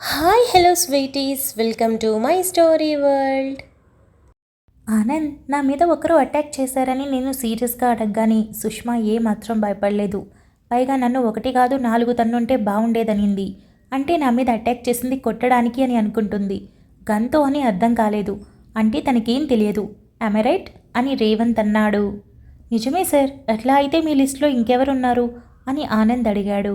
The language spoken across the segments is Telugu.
Hi hello sweeties welcome to my story world. Anand, నా మీద ఒకరు అటాక్ చేశారని నేను సీరియస్గా అడగగానే సుష్మా ఏమాత్రం భయపడలేదు. పైగా నన్ను ఒకటి కాదు 4 తన్నుంటే బాగుండేదనింది. అంటే నా మీద అటాక్ చేసింది కొట్టడానికి అని అనుకుంటుంది. గన్తో అని అర్థం కాలేదు. అంటే తనకేం తెలియదు. ఐ రైట్ అని రేవంత్ అన్నాడు. నిజమే సార్, అట్లా అయితే మీ లిస్టులో ఇంకెవరున్నారు అని ఆనంద్ అడిగాడు.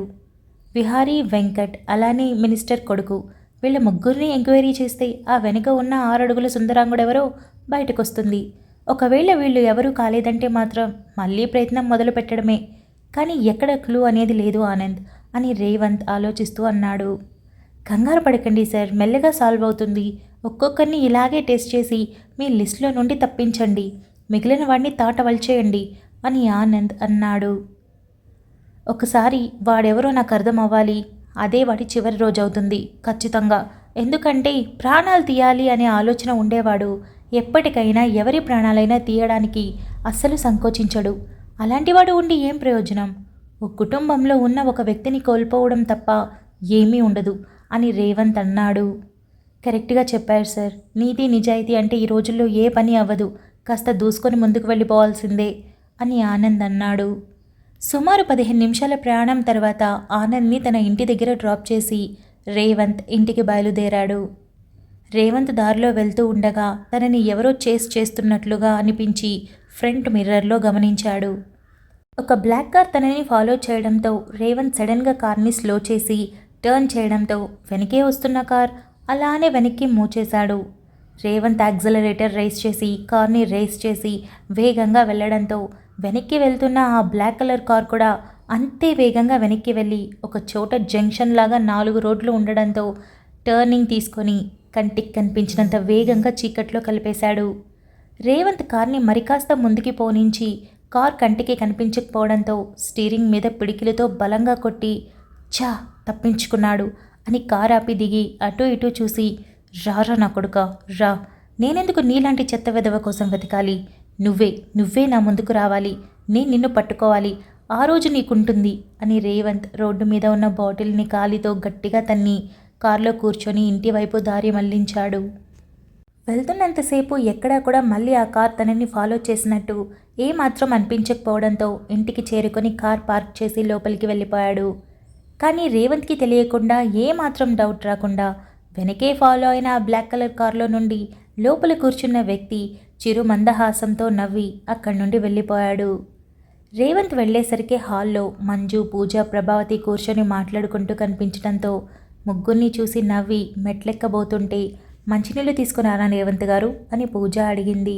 విహారీ, వెంకట్, అలానే మినిస్టర్ కొడుకు, వీళ్ళ ముగ్గురిని ఎంక్వైరీ చేస్తే ఆ వెనుక ఉన్న 6 అడుగుల సుందరాంగుడెవరో బయటకొస్తుంది. ఒకవేళ వీళ్ళు ఎవరూ కాలేదంటే మాత్రం మళ్ళీ ప్రయత్నం మొదలు పెట్టడమే. కానీ ఎక్కడ క్లూ అనేది లేదు ఆనంద్ అని రేవంత్ ఆలోచిస్తూ అన్నాడు. కంగారు పడకండి సార్, మెల్లగా సాల్వ్ అవుతుంది. ఒక్కొక్కరిని ఇలాగే టెస్ట్ చేసి మీ లిస్టులో నుండి తప్పించండి. మిగిలిన వాడిని తాట వల్చేయండి అని ఆనంద్ అన్నాడు. ఒకసారి వాడెవరో నాకు అర్థం అవ్వాలి. అదే వాడి చివరి రోజు అవుతుంది ఖచ్చితంగా. ఎందుకంటే ప్రాణాలు తీయాలి అనే ఆలోచన ఉండేవాడు ఎప్పటికైనా ఎవరి ప్రాణాలైనా తీయడానికి అస్సలు సంకోచించడు. అలాంటివాడు ఉండి ఏం ప్రయోజనం? ఒక కుటుంబంలో ఉన్న ఒక వ్యక్తిని కోల్పోవడం తప్ప ఏమీ ఉండదు అని రేవంత్ అన్నాడు. కరెక్ట్గా చెప్పారు సార్. నీతి నిజాయితీ అంటే ఈ రోజుల్లో ఏ పని అవ్వదు. కాస్త దూసుకొని ముందుకు వెళ్ళిపోవాల్సిందే అని ఆనంద్ అన్నాడు. సుమారు 15 నిమిషాల ప్రయాణం తర్వాత ఆనంద్ని తన ఇంటి దగ్గర డ్రాప్ చేసి రేవంత్ ఇంటికి బయలుదేరాడు. రేవంత్ దారిలో వెళ్తూ ఉండగా తనని ఎవరో చేస్తున్నట్లుగా అనిపించి ఫ్రంట్ మిర్రర్లో గమనించాడు. ఒక బ్లాక్ కార్ తనని ఫాలో చేయడంతో రేవంత్ సడన్గా కార్ని స్లో చేసి టర్న్ చేయడంతో వెనకే వస్తున్న కార్ అలానే వెనక్కి మూవ్ చేశాడు. రేవంత్ యాక్సిలరేటర్ రేస్ చేసి కార్ని రేస్ చేసి వేగంగా వెళ్లడంతో వెనక్కి వెళ్తున్న ఆ బ్లాక్ కలర్ కార్ కూడా అంతే వేగంగా వెనక్కి వెళ్ళి ఒక చోట జంక్షన్ లాగా 4 రోడ్లు ఉండడంతో టర్నింగ్ తీసుకొని కంటికి కనిపించినంత వేగంగా చీకట్లో కలిపేశాడు. రేవంత్ కార్ని మరికాస్త ముందుకి పోనించి కార్ కంటికి కనిపించకపోవడంతో స్టీరింగ్ మీద పిడికిలతో బలంగా కొట్టి ఛా తప్పించుకున్నాడు అని కార్ ఆపి దిగి అటూ ఇటూ చూసి రారా నా కొడుకా రా, నేనెందుకు నీలాంటి చెత్త వెధవ కోసం వెతకాలి? నువ్వే నా ముందుకు రావాలి. నేను నిన్ను పట్టుకోవాలి. ఆ రోజు నీకుంటుంది అని రేవంత్ రోడ్డు మీద ఉన్న బాటిల్ని కాలితో గట్టిగా తన్ని కారులో కూర్చొని ఇంటి వైపు దారి మళ్లించాడు. వెళ్తున్నంతసేపు ఎక్కడా కూడా మళ్ళీ ఆ కార్ తనని ఫాలో చేసినట్టు ఏమాత్రం అనిపించకపోవడంతో ఇంటికి చేరుకొని కార్ పార్క్ చేసి లోపలికి వెళ్ళిపోయాడు. కానీ రేవంత్కి తెలియకుండా ఏమాత్రం డౌట్ రాకుండా వెనకే ఫాలో అయిన ఆ బ్లాక్ కలర్ కార్లో నుండి లోపల కూర్చున్న వ్యక్తి చిరు మందహాసంతో నవ్వి అక్కడి నుండి వెళ్ళిపోయాడు. రేవంత్ వెళ్లేసరికి హాల్లో మంజు, పూజ, ప్రభావతి కూర్చొని మాట్లాడుకుంటూ కనిపించడంతో ముగ్గురిని చూసి నవ్వి మెట్లెక్కబోతుంటే మంచినీళ్ళు తీసుకున్నారా రేవంత్ గారు అని పూజ అడిగింది.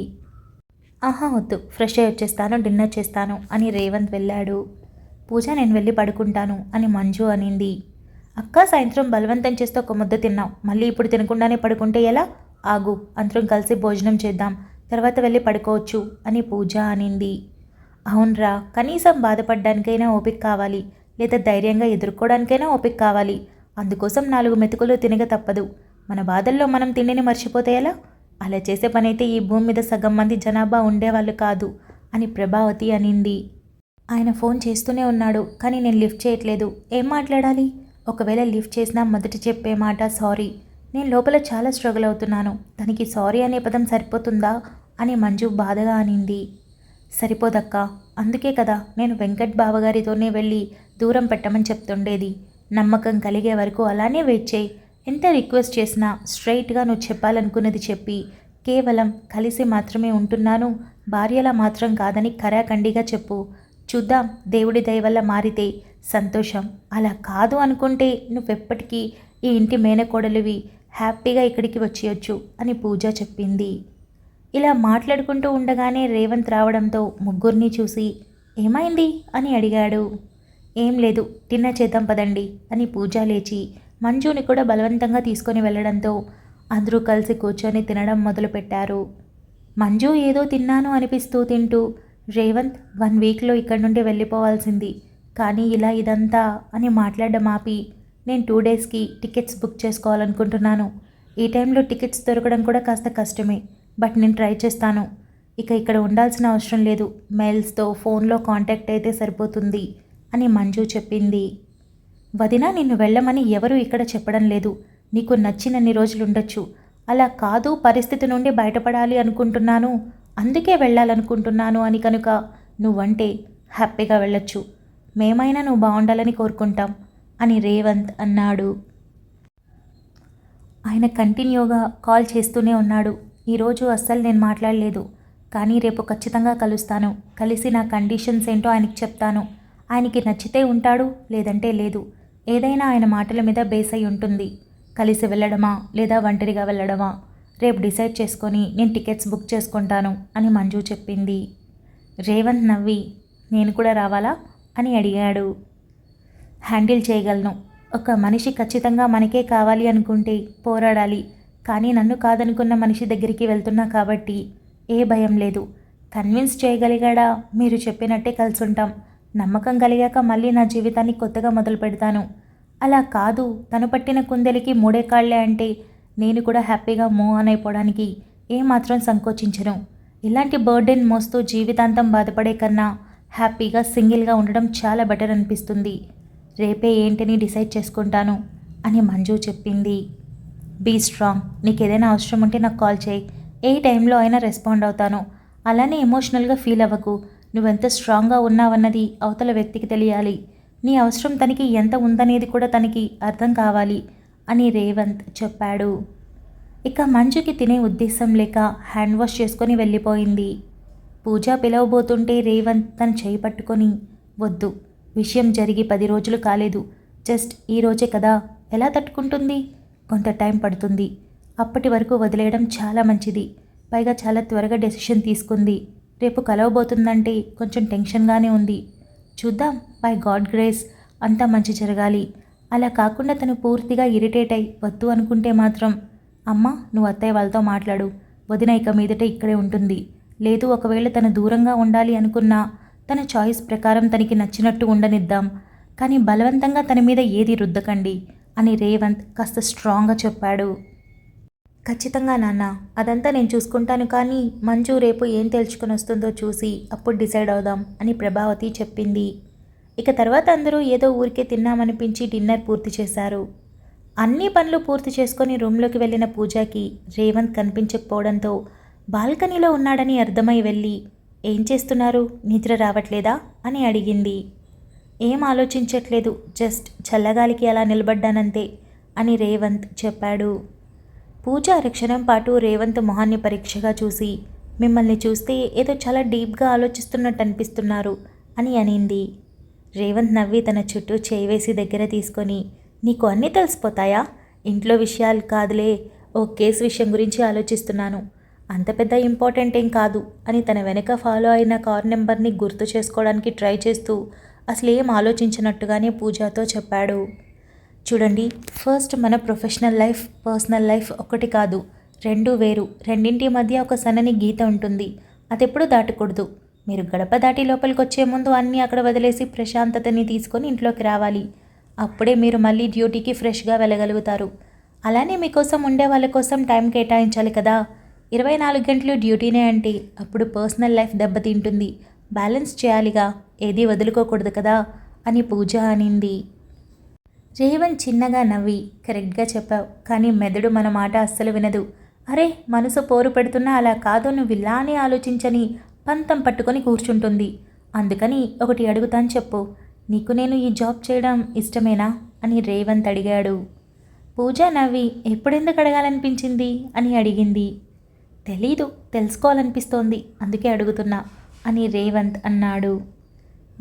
ఆహా వద్దు, ఫ్రెష్ అయ్యి వచ్చేస్తాను, డిన్నర్ చేస్తాను అని రేవంత్ వెళ్ళాడు. పూజ నేను వెళ్ళి పడుకుంటాను అని మంజు అనింది. అక్క సాయంత్రం బలవంతం చేస్తే ఒక ముద్ద తిన్నావు, మళ్ళీ ఇప్పుడు తినకుండానే పడుకుంటే ఎలా? ఆగు, అందరం కలిసి భోజనం చేద్దాం, తర్వాత వెళ్ళి పడుకోవచ్చు అని పూజ అనింది. అవునరా, కనీసం బాధపడ్డానికైనా ఓపిక కావాలి, లేదా ధైర్యంగా ఎదుర్కోవడానికైనా ఓపిక కావాలి. అందుకోసం 4 మెతుకులు తినగ తప్పదు. మన బాధల్లో మనం తిండిని మర్చిపోతే ఎలా? అలా చేసే పనైతే ఈ భూమి మీద సగం మంది జనాభా ఉండేవాళ్ళు కాదు అని ప్రభావతి అనింది. ఆయన ఫోన్ చేస్తూనే ఉన్నాడు, కానీ నేను లిఫ్ట్ చేయట్లేదు. ఏం మాట్లాడాలి? ఒకవేళ లిఫ్ట్ చేసినా మొదట చెప్పే మాట సారీ. నేను లోపల చాలా స్ట్రగుల్ అవుతున్నాను. తనకి సారీ అనే పదం సరిపోతుందా అని మంజు బాధగా అనింది. సరిపోదక్కా, అందుకే కదా నేను వెంకట్ బావగారితోనే వెళ్ళి దూరం పెట్టమని చెప్తుండేది. నమ్మకం కలిగే వరకు అలానే వెయిట్ చేయి. ఎంత రిక్వెస్ట్ చేసినా స్ట్రైట్గా నువ్వు చెప్పాలనుకున్నది చెప్పి కేవలం కలిసి మాత్రమే ఉంటున్నాను, భార్యలా మాత్రం కాదని ఖరాఖండిగా చెప్పు. చూద్దాం, దేవుడి దయ వల్ల మారితే సంతోషం. అలా కాదు అనుకుంటే నువ్వెప్పటికీ ఈ ఇంటి మేనకోడలివి, హ్యాపీగా ఇక్కడికి వచ్చేయొచ్చు అని పూజ చెప్పింది. ఇలా మాట్లాడుకుంటూ ఉండగానే రేవంత్ రావడంతో ముగ్గురిని చూసి ఏమైంది అని అడిగాడు. ఏం లేదు, డిన్నర్ చేద్దాం పదండి అని పూజ లేచి మంజుని కూడా బలవంతంగా తీసుకొని వెళ్ళడంతో అందరూ కలిసి కూర్చొని తినడం మొదలుపెట్టారు. మంజు ఏదో తిన్నాను అనిపిస్తూ తింటూ రేవంత్ 1 వీక్లో ఇక్కడి నుండి వెళ్ళిపోవాల్సింది, కానీ ఇలా ఇదంతా అని మాట్లాడడం ఆపి నేను 2 డేస్కి టికెట్స్ బుక్ చేసుకోవాలనుకుంటున్నాను. ఈ టైంలో టికెట్స్ దొరకడం కూడా కాస్త కష్టమే, బట్ నేను ట్రై చేస్తాను. ఇక ఇక్కడ ఉండాల్సిన అవసరం లేదు, మెయిల్స్తో ఫోన్లో కాంటాక్ట్ అయితే సరిపోతుంది అని మంజు చెప్పింది. వదిన నిన్ను వెళ్ళమని ఎవరూ ఇక్కడ చెప్పడం లేదు. నీకు నచ్చినన్ని రోజులు ఉండొచ్చు. అలా కాదు, పరిస్థితి నుండి బయటపడాలి అనుకుంటున్నాను, అందుకే వెళ్ళాలనుకుంటున్నాను అని కనుక నువ్వంటే హ్యాపీగా వెళ్ళొచ్చు. మేమైనా నువ్వు బాగుండాలని కోరుకుంటాం అని రేవంత్ అన్నాడు. ఆయన కంటిన్యూగా కాల్ చేస్తూనే ఉన్నాడు. ఈరోజు అస్సలు నేను మాట్లాడలేదు, కానీ రేపు ఖచ్చితంగా కలుస్తాను. కలిసి నా కండిషన్స్ ఏంటో ఆయనకి చెప్తాను. ఆయనకి నచ్చితే ఉంటాడు, లేదంటే లేదు. ఏదైనా ఆయన మాటల మీద బేస్ అయి ఉంటుంది. కలిసి వెళ్ళడమా లేదా ఒంటరిగా వెళ్ళడమా రేపు డిసైడ్ చేసుకొని నేను టికెట్స్ బుక్ చేసుకుంటాను అని మంజు చెప్పింది. రేవంత్ నవ్వి, నేను కూడా రావాలా అని అడిగాడు. హ్యాండిల్ చేయగలను. ఒక మనిషి ఖచ్చితంగా మనకే కావాలి అనుకుంటే పోరాడాలి. కానీ నన్ను కాదనుకున్న మనిషి దగ్గరికి వెళ్తున్నా కాబట్టి ఏ భయం లేదు. కన్విన్స్ చేయగలిగాడా? మీరు చెప్పినట్టే కలిసి ఉంటాం. నమ్మకం కలిగాక మళ్ళీ నా జీవితాన్ని కొత్తగా మొదలు పెడతాను. అలా కాదు, తను పట్టిన కుందెలికి మూడే కాళ్లే అంటే నేను కూడా హ్యాపీగా మూవ్ ఆన్ అయిపోవడానికి ఏమాత్రం సంకోచించను. ఇలాంటి బర్డెన్ మోస్తూ జీవితాంతం బాధపడే కన్నా హ్యాపీగా సింగిల్గా ఉండడం చాలా బెటర్ అనిపిస్తుంది. రేపే ఏంటని డిసైడ్ చేసుకుంటాను అని మంజు చెప్పింది. Be strong. నీకు ఏదైనా అవసరం ఉంటే నాకు కాల్ చేయి. ఏ టైంలో అయినా రెస్పాండ్ అవుతాను. అలానే ఎమోషనల్గా ఫీల్ అవ్వకు. నువ్వెంత స్ట్రాంగ్గా ఉన్నావన్నది అవతల వ్యక్తికి తెలియాలి. నీ అవసరం తనకి ఎంత ఉందనేది కూడా తనకి అర్థం కావాలి అని రేవంత్ చెప్పాడు. ఇక మంజుకి తినే ఉద్దేశం లేక హ్యాండ్ వాష్ చేసుకొని వెళ్ళిపోయింది. పూజ పిలవబోతుంటే రేవంత్ తను చేయి పట్టుకొని, వద్దు, విషయం జరిగి 10 రోజులు కాలేదు, జస్ట్ ఈరోజే కదా, ఎలా తట్టుకుంటుంది? కొంత టైం పడుతుంది. అప్పటి వరకు వదిలేయడం చాలా మంచిది. పైగా చాలా త్వరగా డెసిషన్ తీసుకుంది. రేపు కలవబోతుందంటే కొంచెం టెన్షన్గానే ఉంది. చూద్దాం, బై గాడ్ గ్రేస్ అంతా మంచి జరగాలి. అలా కాకుండా తను పూర్తిగా ఇరిటేట్ అయి వద్దు అనుకుంటే మాత్రం, అమ్మ నువ్వు అత్తయ్య వాళ్ళతో మాట్లాడు, వదిన ఇక మీదట ఇక్కడే ఉంటుంది. లేదు, ఒకవేళ తను దూరంగా ఉండాలి అనుకున్నా తన చాయిస్ ప్రకారం తనకి నచ్చినట్టు ఉండనిద్దాం, కానీ బలవంతంగా తన మీద ఏది రుద్దకండి అని రేవంత్ కాస్త స్ట్రాంగ్గా చెప్పాడు. ఖచ్చితంగా నాన్న, అదంతా నేను చూసుకుంటాను, కానీ మంజు రేపు ఏం తేల్చుకొని వస్తుందో చూసి అప్పుడు డిసైడ్ అవుదాం అని ప్రభావతి చెప్పింది. ఇక తర్వాత అందరూ ఏదో ఊరికే తిన్నామనిపించి డిన్నర్ పూర్తి చేశారు. అన్ని పనులు పూర్తి చేసుకొని రూమ్లోకి వెళ్ళిన పూజకి రేవంత్ కనిపించకపోవడంతో బాల్కనీలో ఉన్నాడని అర్థమై వెళ్ళి, ఏం చేస్తున్నారు, నిద్ర రావట్లేదా అని అడిగింది. ఏం ఆలోచించట్లేదు, జస్ట్ చల్లగాలికి అలా నిలబడ్డానంతే అని రేవంత్ చెప్పాడు. పూజ అరక్షణం పాటు రేవంత్ మొహాన్ని పరీక్షగా చూసి, మిమ్మల్ని చూస్తే ఏదో చాలా డీప్గా ఆలోచిస్తున్నట్టు అనిపిస్తున్నారు అని అనింది. రేవంత్ నవ్వి తన చుట్టూ చేయి వేసి దగ్గర తీసుకొని, నీకు అన్నీ తెలిసిపోతాయా? ఇంట్లో విషయాలు కాదులే, ఓ కేసు విషయం గురించి ఆలోచిస్తున్నాను, అంత పెద్ద ఇంపార్టెంట్ ఏం కాదు అని తన వెనక ఫాలో అయిన కార్ నెంబర్ని గుర్తు చేసుకోవడానికి ట్రై చేస్తూ అసలు ఏం ఆలోచించినట్టుగానే పూజతో చెప్పాడు. చూడండి, ఫస్ట్ మన ప్రొఫెషనల్ లైఫ్, పర్సనల్ లైఫ్ ఒకటి కాదు, రెండు వేరు. రెండింటి మధ్య ఒక సన్నని గీత ఉంటుంది, అదెప్పుడు దాటకూడదు. మీరు గడప దాటి లోపలికి వచ్చే ముందు అన్నీ అక్కడ వదిలేసి ప్రశాంతతని తీసుకొని ఇంట్లోకి రావాలి. అప్పుడే మీరు మళ్ళీ డ్యూటీకి ఫ్రెష్గా వెళ్ళగలుగుతారు. అలానే మీకోసం ఉండే వాళ్ళ కోసం టైం కేటాయించాలి కదా. 24 గంటలు డ్యూటీనే అంటే అప్పుడు పర్సనల్ లైఫ్ దెబ్బతింటుంది. బ్యాలెన్స్ చేయాలిగా, ఏదీ వదులుకోకూడదు కదా అని పూజ అనింది. రేవంత్ చిన్నగా నవ్వి, కరెక్ట్గా చెప్పావు, కానీ మెదడు మన మాట అస్సలు వినదు. అరే, మనసు పోరు పెడుతున్నా అలా కాదు, నువ్వు ఇలానే ఆలోచించని పంతం పట్టుకొని కూర్చుంటుంది. అందుకని ఒకటి అడుగుతాను, చెప్పు, నీకు నేను ఈ జాబ్ చేయడం ఇష్టమేనా అని రేవంత్ అడిగాడు. పూజ నవ్వి, ఎప్పుడెందుకు అడగాలనిపించింది అని అడిగింది. తెలీదు, తెలుసుకోవాలనిపిస్తోంది, అందుకే అడుగుతున్నా అని రేవంత్ అన్నాడు.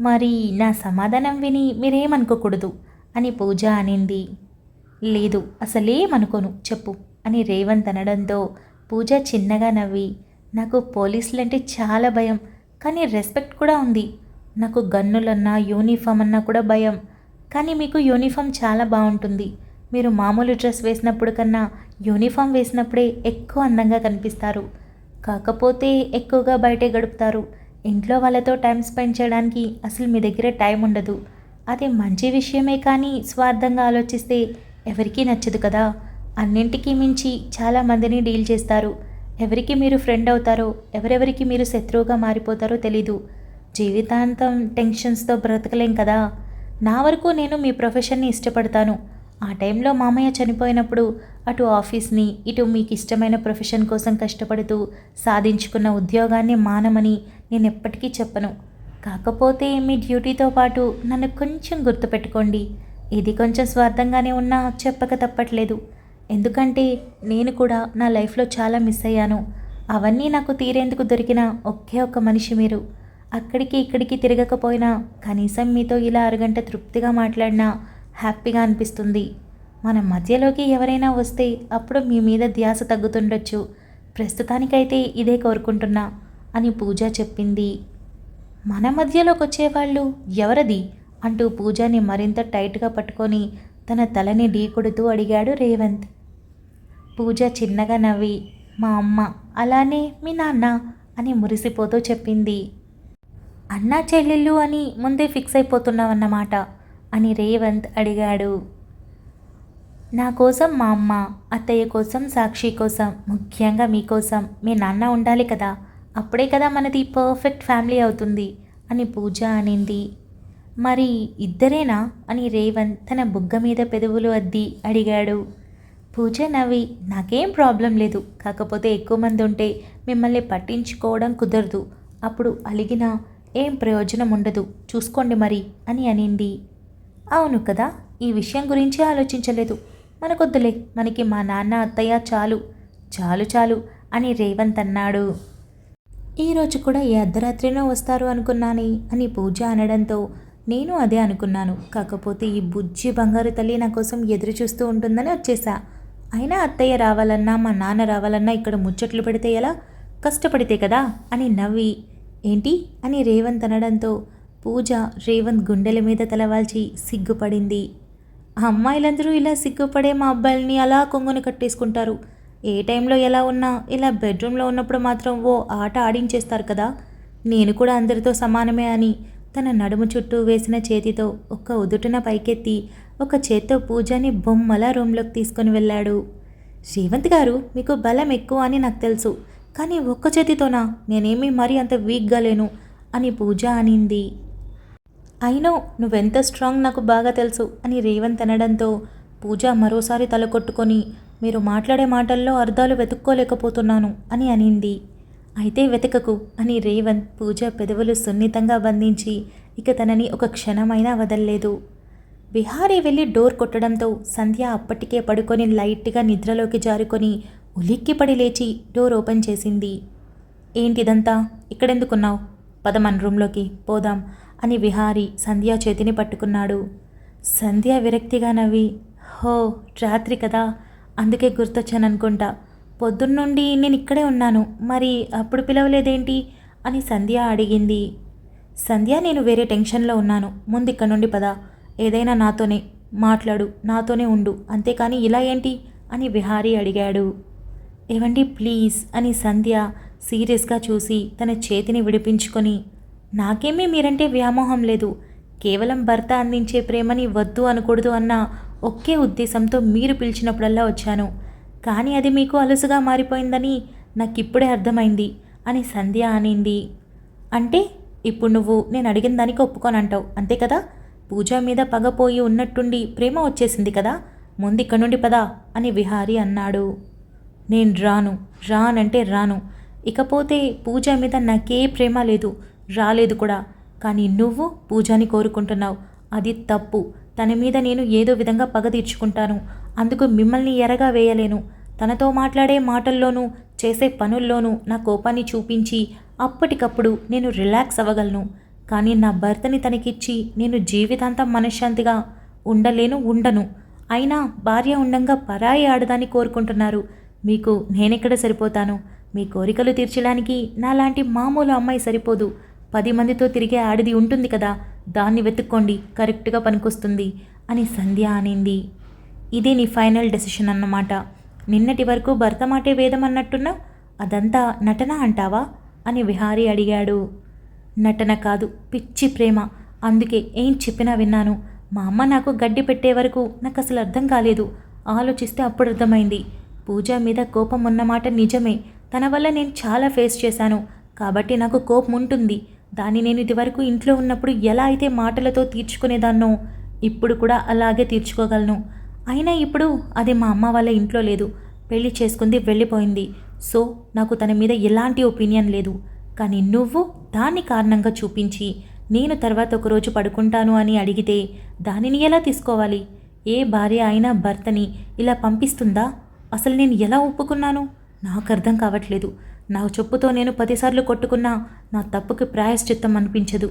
మరి నా సమాధానం విని మీరేమనుకోకూడదు అని పూజ అనింది. లేదు, అసలేమనుకోను, చెప్పు అని రేవంత్ అనడంతో పూజ చిన్నగా నవ్వి, నాకు పోలీసులంటే చాలా భయం, కానీ రెస్పెక్ట్ కూడా ఉంది. నాకు గన్నులన్నా యూనిఫామ్ అన్నా కూడా భయం, కానీ మీకు యూనిఫామ్ చాలా బాగుంటుంది. మీరు మామూలు డ్రెస్ వేసినప్పుడు కన్నా యూనిఫామ్ వేసినప్పుడే ఎక్కువ అందంగా కనిపిస్తారు. కాకపోతే ఎక్కువగా బయటే గడుపుతారు. ఇంట్లో వాళ్ళతో టైం స్పెండ్ చేయడానికి అసలు మీ దగ్గర టైం ఉండదు. అది మంచి విషయమే, కానీ స్వార్థంగా ఆలోచిస్తే ఎవరికీ నచ్చదు కదా. అన్నింటికీ మించి చాలామందిని డీల్ చేస్తారు. ఎవరికి మీరు ఫ్రెండ్ అవుతారో, ఎవరెవరికి మీరు శత్రువుగా మారిపోతారో తెలీదు. జీవితాంతం టెన్షన్స్తో బ్రతకలేం కదా. నా వరకు నేను మీ ప్రొఫెషన్ని ఇష్టపడతాను. ఆ టైంలో మామయ్య చనిపోయినప్పుడు అటు ఆఫీస్ని ఇటు మీకు ఇష్టమైన ప్రొఫెషన్ కోసం కష్టపడుతూ సాధించుకున్న ఉద్యోగాన్ని మానమని నేను ఎప్పటికీ చెప్పను. కాకపోతే మీ డ్యూటీతో పాటు నన్ను కొంచెం గుర్తుపెట్టుకోండి. ఇది కొంచెం స్వార్థంగానే ఉన్నా చెప్పక తప్పట్లేదు. ఎందుకంటే నేను కూడా నా లైఫ్లో చాలా మిస్ అయ్యాను. అవన్నీ నాకు తీరేందుకు దొరికిన ఒకే ఒక్క మనిషి మీరు. అక్కడికి ఇక్కడికి తిరగకపోయినా కనీసం మీతో ఇలా అరగంట తృప్తిగా మాట్లాడినా హ్యాపీగా అనిపిస్తుంది. మన మధ్యలోకి ఎవరైనా వస్తే అప్పుడు మీ మీద ధ్యాస తగ్గుతుండొచ్చు. ప్రస్తుతానికైతే ఇదే కోరుకుంటున్నా అని పూజ చెప్పింది. మన మధ్యలోకి వచ్చేవాళ్ళు ఎవరది అంటూ పూజని మరింత టైట్గా పట్టుకొని తన తలని ఢీకొడుతూ అడిగాడు రేవంత్. పూజ చిన్నగా నవ్వి, మా అమ్మ, అలానే మీ నాన్న అని మురిసిపోతూ చెప్పింది. అన్నా చెల్లెళ్ళు అని ముందే ఫిక్స్ అయిపోతున్నావన్నమాట అని రేవంత్ అడిగాడు. నా కోసం మా అమ్మ, అత్తయ్య కోసం సాక్షి కోసం, ముఖ్యంగా మీకోసం మీ నాన్న ఉండాలి కదా, అప్పుడే కదా మనది పర్ఫెక్ట్ ఫ్యామిలీ అవుతుంది అని పూజ అనింది. మరి ఇద్దరేనా అని రేవంత్ తన బుగ్గ మీద పెదవులు అద్ది అడిగాడు. పూజ నవ్వి, నాకేం ప్రాబ్లం లేదు, కాకపోతే ఎక్కువ మంది ఉంటే మిమ్మల్ని పట్టించుకోవడం కుదరదు, అప్పుడు అలిగినా ఏం ప్రయోజనం ఉండదు, చూసుకోండి మరి అని అనింది. అవును కదా, ఈ విషయం గురించి ఆలోచించలేదు, మనకొద్దులే, మనకి మా నాన్న అత్తయ్య చాలు చాలు చాలు అని రేవంత్ అన్నాడు. ఈరోజు కూడా ఏ అర్ధరాత్రినో వస్తారు అనుకున్నానే అని పూజ అనడంతో నేను అదే అనుకున్నాను, కాకపోతే ఈ బుజ్జి బంగారు తల్లి నా కోసం ఎదురు చూస్తూ ఉంటుందని వచ్చేసా. అయినా అత్తయ్య రావాలన్నా మా నాన్న రావాలన్నా ఇక్కడ ముచ్చట్లు పెడితే ఎలా, కష్టపడితే కదా అని నవ్వి, ఏంటి అని రేవంత్ అనడంతో పూజ రేవంత్ గుండెల మీద తలవాల్చి సిగ్గుపడింది. ఆ అమ్మాయిలందరూ ఇలా సిగ్గుపడే మా అబ్బాయిల్ని అలా కొంగుని కట్టేసుకుంటారు. ఏ టైంలో ఎలా ఉన్నా ఇలా బెడ్రూమ్లో ఉన్నప్పుడు మాత్రం ఓ ఆట ఆడించేస్తారు కదా, నేను కూడా అందరితో సమానమే అని తన నడుము చుట్టూ వేసిన చేతితో ఒక్క ఉదుటున పైకెత్తి ఒక చేత్తో పూజని బొమ్మలా రూమ్లోకి తీసుకొని వెళ్ళాడు. రేవంత్ గారు, మీకు బలం ఎక్కువ అని నాకు తెలుసు, కానీ ఒక్క చేతితోనా, నేనేమీ మరీ అంత వీక్గా లేను అని పూజ అనింది. అయినో నువ్వెంత స్ట్రాంగ్ నాకు బాగా తెలుసు అని రేవంత్ అనడంతో పూజ మరోసారి తల కొట్టుకొని, మీరు మాట్లాడే మాటల్లో అర్థాలు వెతుక్కోలేకపోతున్నాను అని అనింది. అయితే వెతకకు అని రేవంత్ పూజ పెదవులు సున్నితంగా బంధించి ఇక తనని ఒక క్షణమైనా వదల్లేదు. విహారీ వెళ్ళి డోర్ కొట్టడంతో సంధ్య అప్పటికే పడుకొని లైట్గా నిద్రలోకి జారుకొని ఉలిక్కిపడి లేచి డోర్ ఓపెన్ చేసింది. ఏంటిదంతా, ఇక్కడెందుకున్నావు, పద మన రూమ్లోకి పోదాం అని విహారీ సంధ్య చేతిని పట్టుకున్నాడు. సంధ్య విరక్తిగా నవ్వి, హో రాత్రి కదా, అందుకే గుర్తొచ్చాననుకుంటా, పొద్దున్నుండి నేను ఇక్కడే ఉన్నాను, మరి అప్పుడు పిలవలేదేంటి అని సంధ్య అడిగింది. సంధ్య, నేను వేరే టెన్షన్లో ఉన్నాను, ముందు ఇక్కడ నుండి పద, ఏదైనా నాతోనే మాట్లాడు, నాతోనే ఉండు, అంతేకాని ఇలా ఏంటి అని విహారీ అడిగాడు. ఏవండి ప్లీజ్ అని సంధ్య సీరియస్గా చూసి తన చేతిని విడిపించుకొని, నాకేమీ మీరంటే వ్యామోహం లేదు, కేవలం భర్త అందించే ప్రేమని వద్దు అనకూడదు అన్న ఒకే ఉద్దేశంతో మీరు పిలిచినప్పుడల్లా వచ్చాను, కానీ అది మీకు అలుసుగా మారిపోయిందని నాకిప్పుడే అర్థమైంది అని సంధ్య అనింది. అంటే ఇప్పుడు నువ్వు నేను అడిగిన దానికి ఒప్పుకోనంటావు అంతే కదా, పూజ మీద పగపోయి ఉన్నట్టుండి ప్రేమ వచ్చేసింది కదా, ముందు ఇక్కడ నుండి పదా అని విహారీ అన్నాడు. నేను రానంటే రాను, ఇకపోతే పూజ మీద నాకే ప్రేమ లేదు, రాలేదు కూడా, కానీ నువ్వు పూజని కోరుకుంటున్నావు, అది తప్పు, తన మీద నేను ఏదో విధంగా పగ తీర్చుకుంటాను, అందుకు మిమ్మల్ని ఎరగా వేయలేను, తనతో మాట్లాడే మాటల్లోనూ చేసే పనుల్లోనూ నా కోపాన్ని చూపించి అప్పటికప్పుడు నేను రిలాక్స్ అవ్వగలను, కానీ నా భర్తని తనకిచ్చి నేను జీవితాంతం మనశ్శాంతిగా ఉండను, అయినా భార్య ఉండంగా పరాయి ఆడదాన్ని కోరుకుంటున్నారు, మీకు నేనెక్కడ సరిపోతాను, మీ కోరికలు తీర్చడానికి నాలాంటి మామూలు అమ్మాయి సరిపోదు, 10 మందితో తిరిగే ఆడిది ఉంటుంది కదా, దాన్ని వెతుక్కోండి, కరెక్ట్గా పనికొస్తుంది అని సంధ్య అనింది. ఇదే నీ ఫైనల్ డెసిషన్ అన్నమాట, నిన్నటి వరకు భర్త మాటే వేదం అన్నట్టున్నావు, అదంతా నటన అంటావా అని విహారీ అడిగాడు. నటన కాదు, పిచ్చి ప్రేమ, అందుకే ఏం చెప్పినా విన్నాను, మా అమ్మ నాకు గడ్డి పెట్టే వరకు నాకు అసలు అర్థం కాలేదు, ఆలోచిస్తే అప్పుడు అర్థమైంది, పూజ మీద కోపం ఉన్నమాట నిజమే, తన వల్ల నేను చాలా ఫేస్ చేశాను, కాబట్టి నాకు కోపం ఉంటుంది, దాన్ని నేను ఇదివరకు ఇంట్లో ఉన్నప్పుడు ఎలా అయితే మాటలతో తీర్చుకునేదాన్నో ఇప్పుడు కూడా అలాగే తీర్చుకోగలను, అయినా ఇప్పుడు అది మా అమ్మ వాళ్ళ ఇంట్లో లేదు, పెళ్లి చేసుకుంది వెళ్ళిపోయింది. సో నాకు తన మీద ఎలాంటి ఒపీనియన్ లేదు. కానీ నువ్వు దాన్ని కారణంగా చూపించి నేను తర్వాత ఒకరోజు పడుకుంటాను అని అడిగితే దానిని ఎలా తీసుకోవాలి? ఏ భార్య అయినా భర్తని ఇలా పంపిస్తుందా? అసలు నేను ఎలా ఒప్పుకున్నాను? నాకు అర్థం కావట్లేదు. నా చెప్పుతో నేను 10 సార్లు కొట్టుకున్నా నా తప్పుకి ప్రాయశ్చిత్తం అనిపించదు.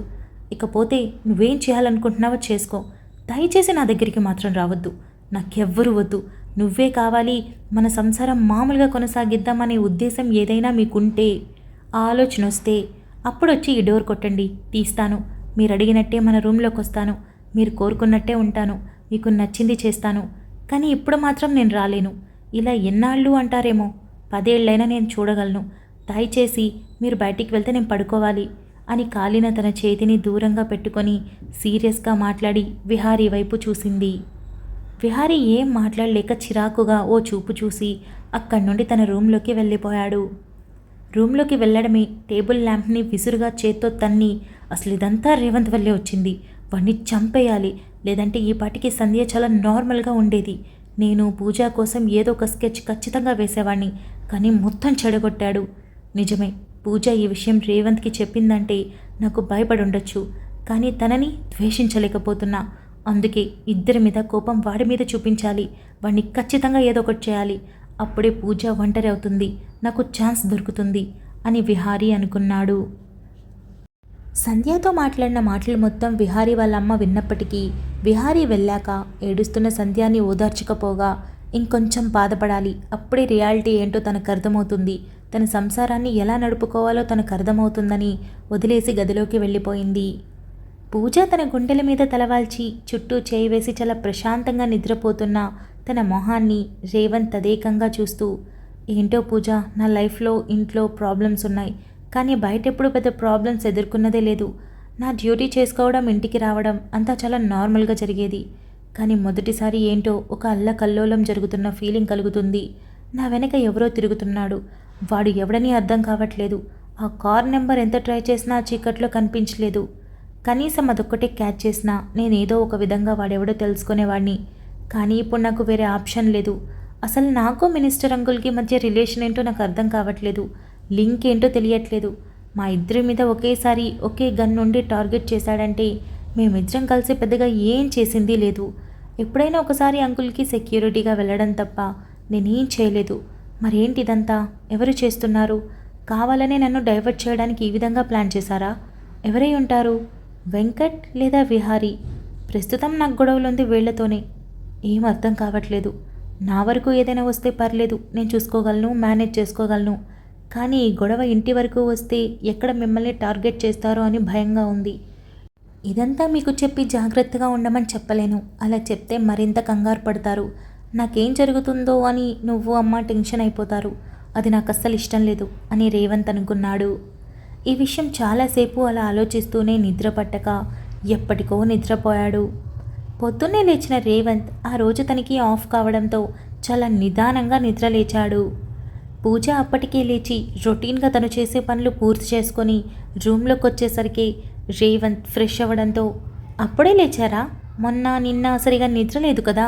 ఇకపోతే నువ్వేం చేయాలనుకుంటున్నావో చేసుకో. దయచేసి నా దగ్గరికి మాత్రం రావద్దు. నాకెవ్వరూ వద్దు. నువ్వే కావాలి. మన సంసారం మామూలుగా కొనసాగిద్దామనే ఉద్దేశం ఏదైనా మీకుంటే, ఆ ఆలోచన వస్తే అప్పుడొచ్చి ఈ డోర్ కొట్టండి, తీస్తాను. మీరు అడిగినట్టే మన రూమ్లోకి వస్తాను. మీరు కోరుకున్నట్టే ఉంటాను. మీకు నచ్చింది చేస్తాను. కానీ ఇప్పుడు మాత్రం నేను రాలేను. ఇలా ఎన్నాళ్ళు అంటారేమో, 10 ఏళ్ళైనా నేను చూడగలను. దయచేసి మీరు బయటికి వెళ్తే నేను పడుకోవాలి అని కాలిన తన చేతిని దూరంగా పెట్టుకొని సీరియస్గా మాట్లాడి విహారీ వైపు చూసింది. విహారీ ఏం మాట్లాడలేక చిరాకుగా ఓ చూపు చూసి అక్కడి నుండి తన రూమ్లోకి వెళ్ళిపోయాడు. రూమ్లోకి వెళ్ళడమే టేబుల్ ల్యాంప్ని విసురుగా చేత్తో తన్ని, అసలు ఇదంతా రేవంత్ వల్లే వచ్చింది, వాణ్ణి చంపేయాలి, లేదంటే ఈ పాటికి సంధ్య చాలా నార్మల్గా ఉండేది. నేను పూజ కోసం ఏదో ఒక స్కెచ్ ఖచ్చితంగా వేసేవాణ్ణి, కానీ మొత్తం చెడగొట్టాడు. నిజమే, పూజ ఈ విషయం రేవంత్కి చెప్పిందంటే నాకు భయపడి ఉండొచ్చు, కానీ తనని ద్వేషించలేకపోతున్నా. అందుకే ఇద్దరి మీద కోపం వాడి మీద చూపించాలి. వాడిని ఖచ్చితంగా ఏదో ఒకటి చేయాలి. అప్పుడే పూజ ఒంటరి అవుతుంది, నాకు ఛాన్స్ దొరుకుతుంది అని విహారీ అనుకున్నాడు. సంధ్యతో మాట్లాడిన మాటలు మొత్తం విహారీ వాళ్ళ అమ్మ విన్నప్పటికీ విహారీ వెళ్ళాక ఏడుస్తున్న సంధ్యాని ఓదార్చకపోగా ఇంకొంచెం బాధపడాలి. అప్పుడే రియాలిటీ ఏంటో తనకు అర్థమవుతుంది. తన సంసారాన్ని ఎలా నడుపుకోవాలో తనకు అర్థమవుతుందని వదిలేసి గదిలోకి వెళ్ళిపోయింది. పూజ తన గుండెల మీద తలవాల్చి చుట్టూ చేయి వేసి చాలా ప్రశాంతంగా నిద్రపోతున్న తన మొహాన్ని రేవంత్ తదేకంగా చూస్తూ, ఏంటో పూజ, నా లైఫ్లో ఇంట్లో ప్రాబ్లమ్స్ ఉన్నాయి, కానీ బయట ఎప్పుడు పెద్ద ప్రాబ్లమ్స్ ఎదుర్కొన్నదే లేదు. నా డ్యూటీ చేసుకోవడం, ఇంటికి రావడం అంతా చాలా నార్మల్గా జరిగేది. కానీ మొదటిసారి ఏంటో ఒక అల్లకల్లోలం జరుగుతున్న ఫీలింగ్ కలుగుతుంది. నా వెనక ఎవరో తిరుగుతున్నాడు. వాడు ఎవడని అర్థం కావట్లేదు. ఆ కార్ నెంబర్ ఎంత ట్రై చేసినా చీకట్లో కనిపించలేదు. కనీసం అదొక్కటే క్యాచ్ చేసినా నేనేదో ఒక విధంగా వాడెవడో తెలుసుకునేవాడిని. కానీ ఇప్పుడు నాకు వేరే ఆప్షన్ లేదు. అసలు నాకు మినిస్టర్ అంకుల్కి మధ్య రిలేషన్ ఏంటో నాకు అర్థం కావట్లేదు. లింక్ ఏంటో తెలియట్లేదు. మా ఇద్దరి మీద ఒకేసారి ఒకే గన్ నుండి టార్గెట్ చేశాడంటే మేమిద్దరం కలిసి పెద్దగా ఏం చేసింది లేదు. ఎప్పుడైనా ఒకసారి అంకుల్కి సెక్యూరిటీగా వెళ్ళడం తప్ప నేనేం చేయలేదు. మరేంటి ఇదంతా? ఎవరు చేస్తున్నారు? కావాలనే నన్ను డైవర్ట్ చేయడానికి ఈ విధంగా ప్లాన్ చేశారా? ఎవరై ఉంటారు? వెంకట్ లేదా విహారీ? ప్రస్తుతం నాకు గొడవలుంది వీళ్లతోనే. ఏం అర్థం కావట్లేదు. నా వరకు ఏదైనా వస్తే పర్లేదు, నేను చూసుకోగలను, మేనేజ్ చేసుకోగలను. కానీ ఈ గొడవ ఇంటి వరకు వస్తే ఎక్కడ మిమ్మల్ని టార్గెట్ చేస్తారో అని భయంగా ఉంది. ఇదంతా మీకు చెప్పి జాగ్రత్తగా ఉండమని చెప్పలేను. అలా చెప్తే మరింత కంగారు పడతారు. నాకేం జరుగుతుందో అని నువ్వు అమ్మ టెన్షన్ అయిపోతారు. అది నాకు అస్సలు ఇష్టం లేదు అని రేవంత్ అనుకున్నాడు. ఈ విషయం చాలాసేపు అలా ఆలోచిస్తూనే నిద్ర పట్టక ఎప్పటికో నిద్రపోయాడు. పొద్దున్నే లేచిన రేవంత్ ఆ రోజు తనకి ఆఫ్ కావడంతో చాలా నిదానంగా నిద్ర లేచాడు. పూజ అప్పటికే లేచి రొటీన్గా తను చేసే పనులు పూర్తి చేసుకొని రూమ్లోకి వచ్చేసరికి రేవంత్ ఫ్రెష్ అవ్వడంతో, అప్పుడే లేచారా? మొన్న నిన్న సరిగా నిద్ర లేదు కదా,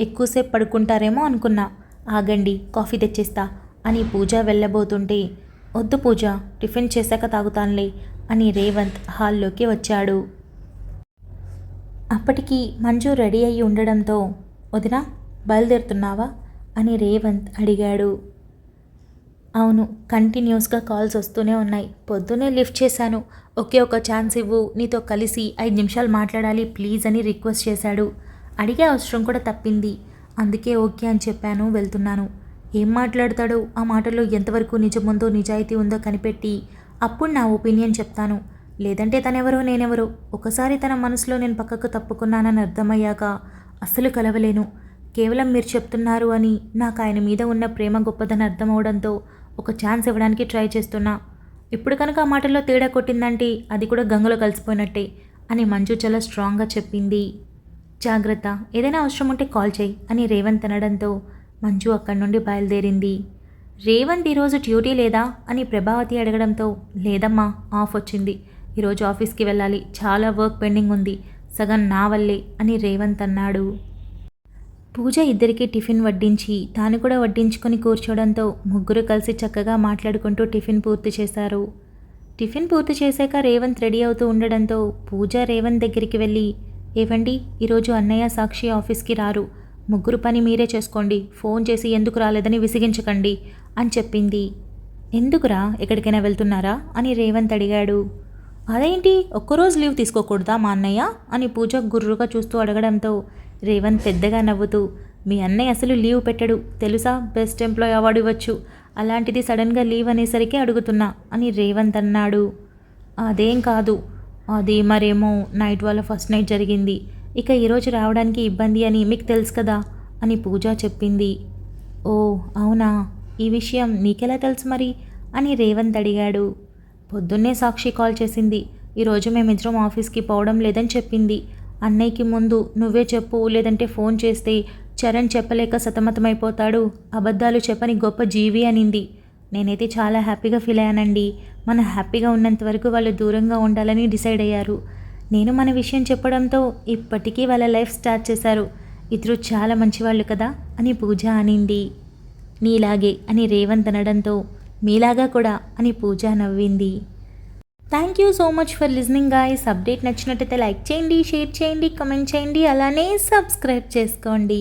ఎక్కువసేపు పడుకుంటారేమో అనుకున్నా. ఆగండి, కాఫీ తెచ్చేస్తా అని పూజ వెళ్ళబోతుంటే, వద్దు పూజ, టిఫిన్ చేశాక తాగుతానులే అని రేవంత్ హాల్లోకి వచ్చాడు. అప్పటికి మంజు రెడీ అయి ఉండడంతో, వదినా బయలుదేరుతున్నావా అని రేవంత్ అడిగాడు. అవును, కంటిన్యూస్గా కాల్స్ వస్తూనే ఉన్నాయి. పొద్దునే లిఫ్ట్ చేశాను. ఒకే ఒక ఛాన్స్ ఇవ్వు, నీతో కలిసి 5 నిమిషాలు మాట్లాడాలి ప్లీజ్ అని రిక్వెస్ట్ చేశాడు. అడిగే అవసరం కూడా తప్పింది. అందుకే ఓకే అని చెప్పాను, వెళ్తున్నాను. ఏం మాట్లాడతాడో, ఆ మాటల్లో ఎంతవరకు నిజముందో నిజాయితీ ఉందో కనిపెట్టి అప్పుడు నా ఒపీనియన్ చెప్తాను. లేదంటే తనెవరో నేనెవరో ఒకసారి తన మనసులో నేను పక్కకు తప్పుకున్నానని అర్థమయ్యాక అస్సలు కలవలేను. కేవలం మీరు చెప్తున్నారు అని నాకు ఆయన మీద ఉన్న ప్రేమ గొప్పదని అర్థమవడంతో ఒక ఛాన్స్ ఇవ్వడానికి ట్రై చేస్తున్నా. ఇప్పుడు కనుక ఆ మాటల్లో తేడా కొట్టిందంటే అది కూడా గంగలో కలిసిపోయినట్టే అని మంజు చాలా స్ట్రాంగ్గా చెప్పింది. జాగ్రత్త, ఏదైనా అవసరం ఉంటే కాల్ చేయి అని రేవంత్ అనడంతో మంజు అక్కడి నుండి బయలుదేరింది. రేవంత్ ఈరోజు డ్యూటీ లేదా అని ప్రభావతి అడగడంతో, లేదమ్మా, ఆఫ్ వచ్చింది, ఈరోజు ఆఫీస్కి వెళ్ళాలి, చాలా వర్క్ పెండింగ్ ఉంది, సగం నా వల్లే అని రేవంత్ అన్నాడు. పూజ ఇద్దరికీ టిఫిన్ వడ్డించి తాను కూడా వడ్డించుకొని కూర్చోవడంతో ముగ్గురు కలిసి చక్కగా మాట్లాడుకుంటూ టిఫిన్ పూర్తి చేశారు. టిఫిన్ పూర్తి చేశాక రేవంత్ రెడీ అవుతూ ఉండడంతో పూజ రేవంత్ దగ్గరికి వెళ్ళి, ఏవండి ఈరోజు అన్నయ్య సాక్షి ఆఫీస్కి రారు, ముగ్గురు పని మీరే చేసుకోండి, ఫోన్ చేసి ఎందుకు రాలేదని విసిగించకండి అని చెప్పింది. ఎందుకురా, ఎక్కడికైనా వెళ్తున్నారా అని రేవంత్ అడిగాడు. అదేంటి ఒక్కరోజు లీవ్ తీసుకోకూడదా మా అన్నయ్య అని పూజ గుర్రుగా చూస్తూ అడగడంతో రేవంత్ పెద్దగా నవ్వుతూ, మీ అన్నయ్య అసలు లీవ్ పెట్టడు తెలుసా, బెస్ట్ ఎంప్లాయ్ అవార్డు ఇవ్వచ్చు, అలాంటిది సడన్గా లీవ్ అనేసరికి అడుగుతున్నా అని రేవంత్ అన్నాడు. అదేం కాదు, అది మరేమో నైట్ వాళ్ళ ఫస్ట్ నైట్ జరిగింది, ఇక ఈరోజు రావడానికి ఇబ్బంది అని మీకు తెలుసు కదా అని పూజ చెప్పింది. ఓ అవునా, ఈ విషయం నీకెలా తెలుసు మరి అని రేవంత్ అడిగాడు. పొద్దున్నే సాక్షి కాల్ చేసింది, ఈరోజు మేమిద్దరం ఆఫీస్కి పోవడం లేదని చెప్పింది. అన్నయ్యకి ముందు నువ్వే చెప్పు, లేదంటే ఫోన్ చేస్తే చరణ్ చెప్పలేక సతమతమైపోతాడు, అబద్ధాలు చెప్పని గొప్ప జీవి అనింది. నేనైతే చాలా హ్యాపీగా ఫీల్ అయ్యానండి. మనం హ్యాపీగా ఉన్నంత వరకు వాళ్ళు దూరంగా ఉండాలని డిసైడ్ అయ్యారు. నేను మన విషయం చెప్పడంతో ఇప్పటికీ వాళ్ళ లైఫ్ స్టార్ట్ చేశారు. ఇద్దరు చాలా మంచివాళ్ళు కదా అని పూజ అనింది. నీలాగే అని రేవంత్ అనడంతో మీలాగా కూడా అని పూజ నవ్వింది. Thank you so much for listening guys. Update నచ్చినట్టయితే లైక్ చేయండి, షేర్ చేయండి, కామెంట్ చేయండి, అలానే సబ్స్క్రైబ్ చేసుకోండి.